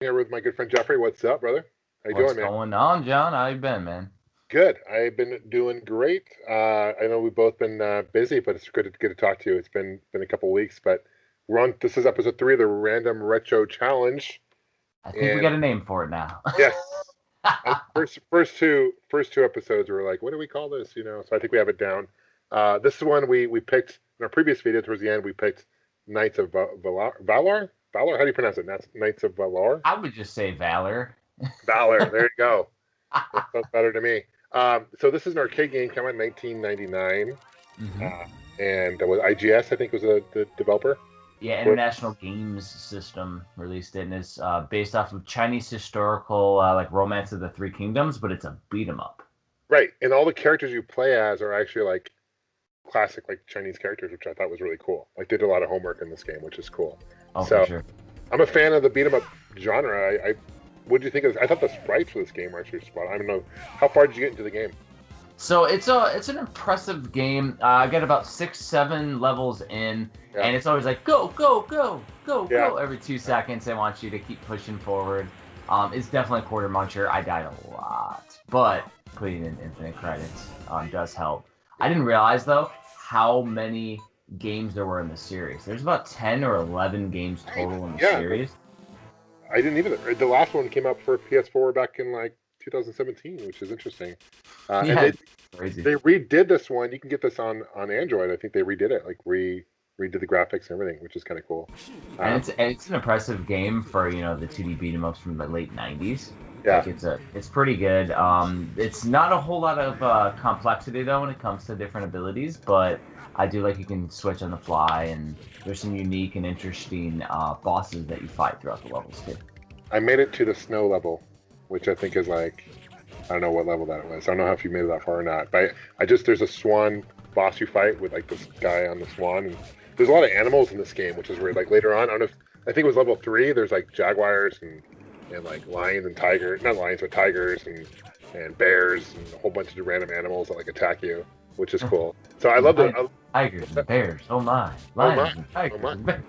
Here with my good friend Jeffrey. What's up, brother? How you What's doing, man? going on, John? How you been, man? Good. I've been doing great. I know we've both been busy, but it's good to talk to you. It's been a couple weeks, but we're on. This is episode 3 of the Random Retro Challenge, I think we and got a name for it now. yes, first two episodes were like, what do we call this? So I think we have it down. This is one we picked in our previous video. Towards the end, we picked Knights of Valor. Valor. Valor. How do you pronounce it? That's Knights of Valor. I would just say Valor. Valor. There you go. That sounds better to me. So this is an arcade game, came out in 1999, hmm uh, and was IGS, I think, was the developer. Yeah, International Games System released it, and it's based off of Chinese historical like Romance of the Three Kingdoms, but it's a beat 'em up. Right, and all the characters you play as are actually like classic, like Chinese characters, which I thought was really cool. Like they did a lot of homework in this game, which is cool. Oh, for So sure. I'm a fan of the beat 'em up genre. What did you think of this? I thought the sprites for this game were actually spot on. I don't know, how far did you get into the game? So it's an impressive game. I get about 6, 7 levels in, Yeah. and it's always like go go go go Yeah. go every 2 seconds. They want you to keep pushing forward. It's definitely a quarter muncher. I died a lot, but putting in infinite credits does help. I didn't realize though how many games there were in the series. There's about 10 or 11 games total in the Yeah. series. I didn't even. The last one came out for PS4 back in like 2017, which is interesting. And Yeah, they it's crazy. they redid this one. You can get this on Android. I think they redid it, like redid the graphics and everything, which is kind of cool. And Um, it's an impressive game for the 2D beat 'em ups from the late '90s. yeah, Like it's pretty good. It's not a whole lot of complexity though when it comes to different abilities, but I do like you can switch on the fly, and there's some unique and interesting bosses that you fight throughout the levels too. I made it to the snow level, which I think is like, I don't know what level that was. I don't know if you made it that far or not. But I just there's a swan boss you fight with like this guy on the swan, and there's a lot of animals in this game, which is weird. Like later on, I don't know if I think it was level 3. There's like jaguars and like lions and tigers, not lions but tigers and bears and a whole bunch of random animals that like attack you, which is cool. So I love the. Tigers and bears. Oh my! Oh my! Lions and tigers. Oh my! And bears.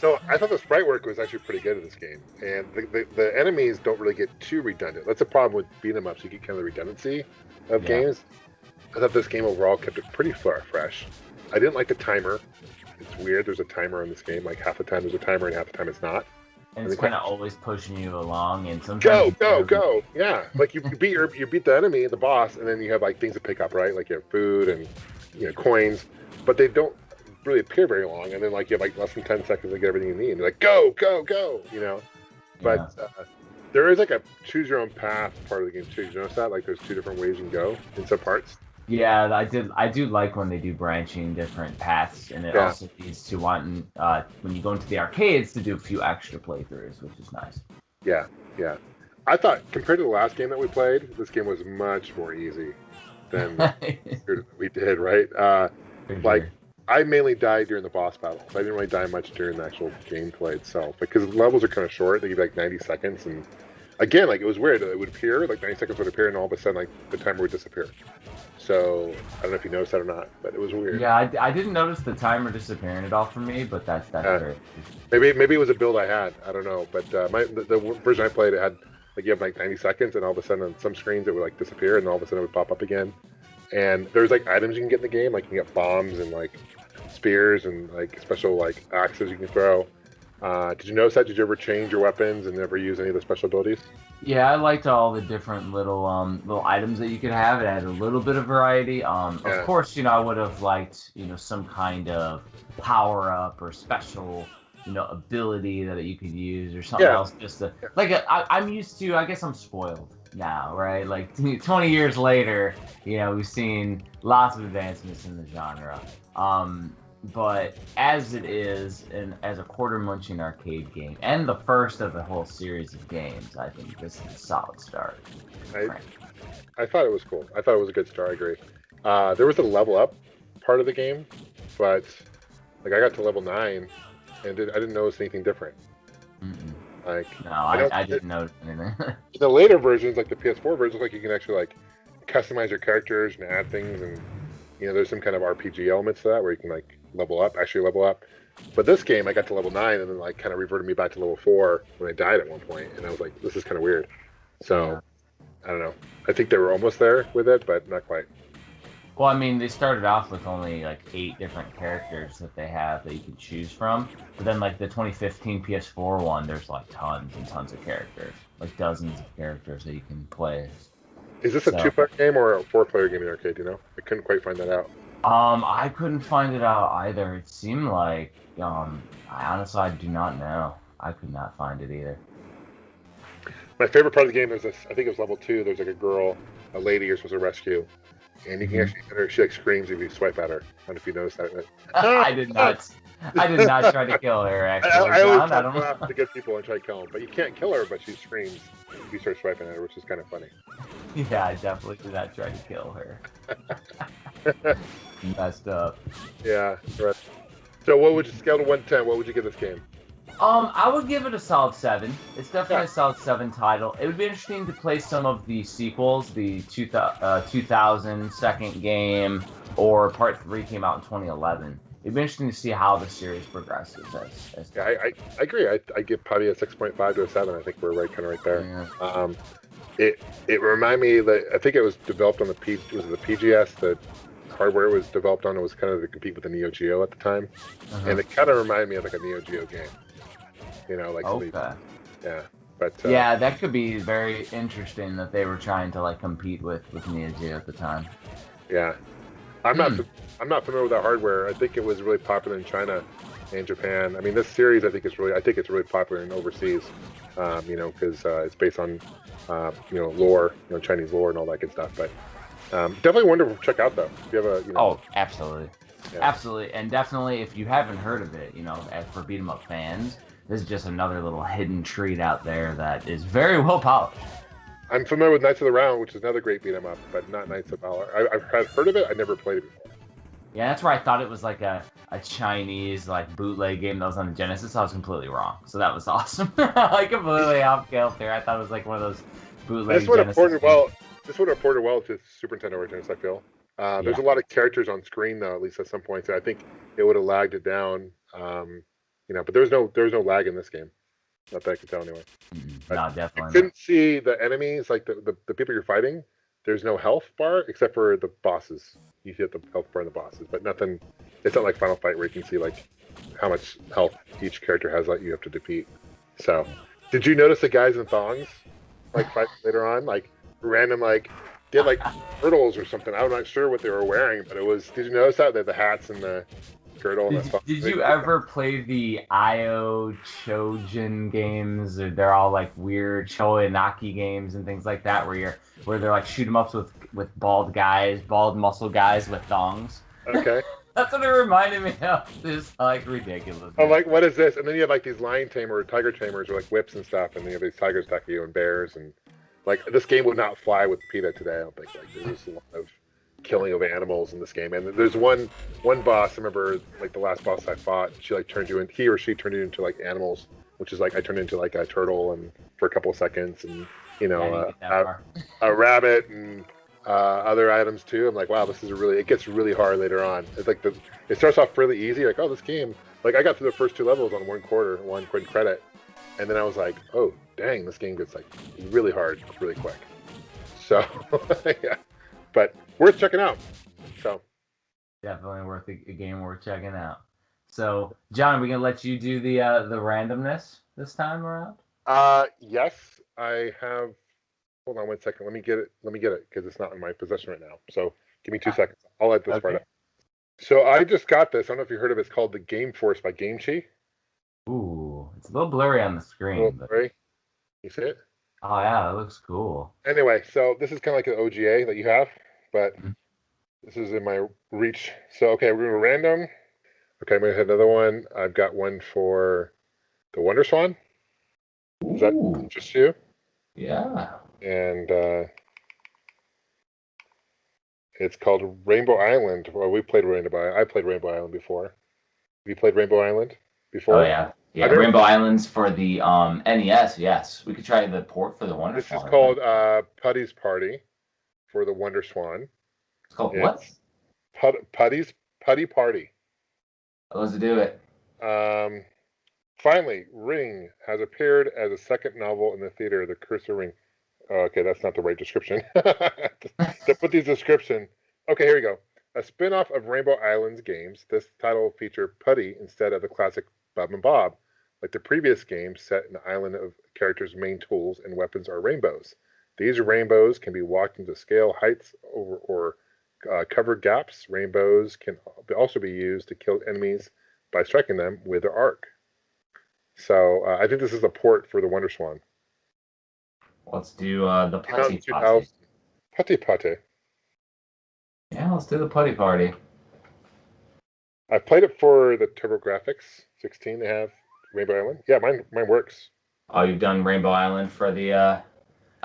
So I thought the sprite work was actually pretty good in this game, and the enemies don't really get too redundant. That's a problem with beat 'em ups. You get kind of the redundancy of Yeah. games. I thought this game overall kept it pretty fresh. I didn't like the timer. It's weird. There's a timer in this game. Like half the time there's a timer, and half the time it's not. And it's kind of always pushing you along, and Go, sometimes go, go! Yeah, like you beat the enemy, the boss, and then you have like things to pick up, right? Like you have food and coins, but they don't really appear very long. And then like you have like less than 10 seconds to get everything you need. And you're like go, go, go! But there is like a choose your own path part of the game too. You notice that? Like there's 2 different ways you can go in some parts. Yeah, I do like when they do branching different paths, and it Yeah. also leads to wanting when you go into the arcades to do a few extra playthroughs, which is nice. Yeah, yeah. I thought compared to the last game that we played, this game was much more easy than we did, right? For Like sure. I mainly died during the boss battles. I didn't really die much during the actual gameplay itself because the levels are kind of short. They give you like 90 seconds, and again, like it was weird. It would appear like 90 seconds would appear, and all of a sudden, like the timer would disappear. So I don't know if you noticed that or not, but it was weird. Yeah, I didn't notice the timer disappearing at all for me, but that's great. Maybe it was a build I had. I don't know, but the version I played, it had like you have like 90 seconds, and all of a sudden on some screens it would like disappear, and all of a sudden it would pop up again. And there's like items you can get in the game, like you can get bombs and like spears and like special like axes you can throw. Did you notice that? Did you ever change your weapons and never use any of the special abilities? Yeah, I liked all the different little items that you could have. It had a little bit of variety. Yeah. Of course, I would have liked some kind of power up or special ability that you could use or something Yeah. else. Just to, like I'm used to. I guess I'm spoiled now, right? Like 20 years later, we've seen lots of advancements in the genre. But as it is, and as a quarter munching arcade game, and the first of the whole series of games, I think this is a solid start. I thought it was cool. I thought it was a good start. I agree. There was a level up part of the game, but like I got to level 9, and I didn't notice anything different. Mm-mm. Like No, I didn't notice anything. the later versions, like the PS4 versions, like you can actually like customize your characters and add things, and there's some kind of RPG elements to that where you can like actually level up. But this game, I got to level 9, and then like kind of reverted me back to level 4 when I died at one point, and I was like, this is kind of weird. So I don't know. I think they were almost there with it, but not quite. Well, I mean, they started off with only like 8 different characters that they have that you can choose from. But then, like the 2015 PS4 one, there's like tons and tons of characters, like dozens of characters that you can play. Is this a 2-player game or a 4-player game in the arcade? You know, I couldn't quite find that out. I couldn't find it out either. It seemed like, I do not know. I could not find it either. My favorite part of the game is this. I think it was level 2. There's like a girl, a lady you're supposed to rescue, and you can actually hit her. She like screams if you swipe at her. I don't know if you noticed that. I did not. I did not try to kill her. Actually, I always try to go after good people and try to kill them, but you can't kill her. But she screams if you start swiping at her, which is kind of funny. Yeah, I definitely did not try to kill her. Messed up. Yeah, right. So, what would you scale to 1 to 10? What would you give this game? I would give it a solid 7. It's definitely a solid 7 title. It would be interesting to play some of the sequels, the 2000 second game, or Part 3 came out in 2011. It'd be interesting to see how the series progresses. Yeah, I agree. I give probably a 6.5 to a 7. I think we're kind of right there. Yeah. It reminded me that I think it was developed on the PGS. The hardware it was developed on, it was kind of to compete with the Neo Geo at the time, and it kind of reminded me of like a Neo Geo game. You know, like yeah, but yeah, that could be very interesting that they were trying to like compete with Neo Geo at the time. Yeah, I'm not familiar with that hardware. I think it was really popular in China and Japan. I mean, this series I think it's really popular in overseas. You know, because it's based on lore, Chinese lore and all that good stuff. But definitely wonderful to check out though. If you have Oh, absolutely. Yeah. Absolutely, and definitely if you haven't heard of it, as for beat 'em up fans, this is just another little hidden treat out there that is very well polished. I'm familiar with Knights of the Round, which is another great beat 'em up, but not Knights of Valour. I've heard of it. I never played it before. Yeah, that's where I thought it was like a Chinese like bootleg game that was on the Genesis. I was completely wrong, so that was awesome. I completely off kilter. I thought it was like one of those bootleg. This would have ported well to Super Nintendo originals. I feel. There's a lot of characters on screen though, at least at some points. I think it would have lagged it down. But there's no lag in this game. Not that I can tell anyway. No, definitely. You couldn't see the enemies, like the people you're fighting. There's no health bar except for the bosses. You hit the health bar in the bosses, but nothing. It's not like Final Fight where you can see like how much health each character has that you have to defeat. So, did you notice the guys in thongs like fight later on, like random like they had like turtles or something? I'm not sure what they were wearing, but it was. Did you notice that? They had the hats and the girdle. Did you ever play the Io Chojin games? They're all like weird Choinaki games and things like that, where they're like shoot 'em ups with bald muscle guys with thongs. Okay. That's what it reminded me of. This like ridiculous. I'm like, what is this? And then you have like these lion tamer or tiger tamers or like whips and stuff, and you have these tigers attack you and bears, and like this game would not fly with PETA today. I don't think. Like there's a lot of killing of animals in this game, and there's one boss. I remember like the last boss I fought. She like he or she turned you into like animals, which is like I turned into like a turtle and for a couple of seconds, and a rabbit and other items too. I'm like, wow, it gets really hard later on. It's like it starts off really easy, like, oh, this game, like I got through the first 2 levels on one credit, and then I was like, oh dang, this game gets like really hard really quick. So yeah, but worth checking out. So definitely worth a game worth checking out. So John, are we gonna let you do the randomness this time around? Yes, I have. Hold on 1 second. Let me get it because it's not in my possession right now. So give me 2 seconds. I'll add this part up. So I just got this. I don't know if you heard of it. It's called the Game Force by GameChi. Ooh, it's a little blurry on the screen. A little blurry. You see it? Oh yeah, it looks cool. Anyway, so this is kind of like an OGA that you have, but this is in my reach. So okay, we're gonna random. Okay, I'm gonna hit another one. I've got one for the Wonder Swan. Is that interest you? Yeah. And it's called Rainbow Island. Well, I played Rainbow Island before. Have you played Rainbow Island before? Oh yeah. Yeah, Rainbow Island's for the NES, yes. We could try the port for the Wonder Swan. This is called Putty's Party for the Wonder Swan. It's called what? Putty Party. Let's do it. Finally, Ring has appeared as a second novel in the theater, The Cursor Ring. Oh, okay, that's not the right description. To put these description. Okay, here we go. A spin-off of Rainbow Islands games, this title will feature Putty instead of the classic Bob and Bob. Like the previous game, set in the island of characters' main tools and weapons are rainbows. These rainbows can be walked into scale heights or covered gaps. Rainbows can also be used to kill enemies by striking them with their arc. So I think this is a port for the Wonder Swan. Let's do the Putty 2000. Party. Putty Putty. Yeah, let's do the Putty Party. I played it for the TurboGrafx 16. They have Rainbow Island. Yeah, mine works. Oh, you've done Rainbow Island for the.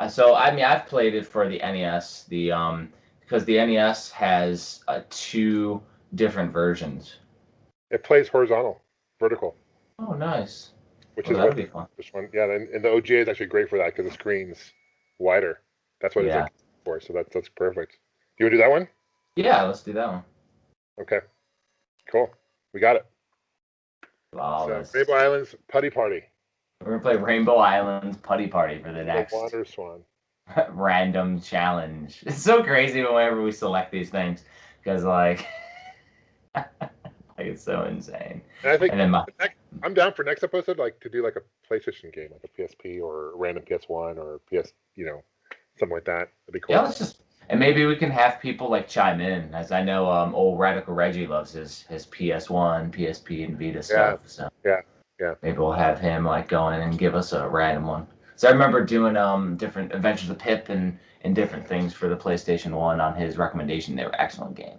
So I mean, I've played it for the NES. Because the NES has 2 different versions. It plays horizontal, vertical. Oh, nice. Which is that'd what be fun. this one. Yeah, and the OGA is actually great for that because the screen's wider. That's what it's Yeah. like for. So that's perfect. You want to do that one? Yeah, let's do that one. Okay. Cool. We got it. Wow, So Rainbow Islands Putty Party. we're gonna play Rainbow Island Putty Party for the next Water Swan. random challenge. It's so crazy whenever we select these things because like it's so insane. And I think And then I'm down for next episode, like to do like a PlayStation game, like a PSP or a random PS1 or PS, something like that. That'd be cool. yeah, and maybe we can have people like chime in, as I know old Radical Reggie loves his PS1, PSP, and Vita stuff. So Yeah. maybe we'll have him like go in and give us a random one. So I remember doing different Adventures of Pip and different things for the PlayStation 1 on his recommendation. They were excellent games.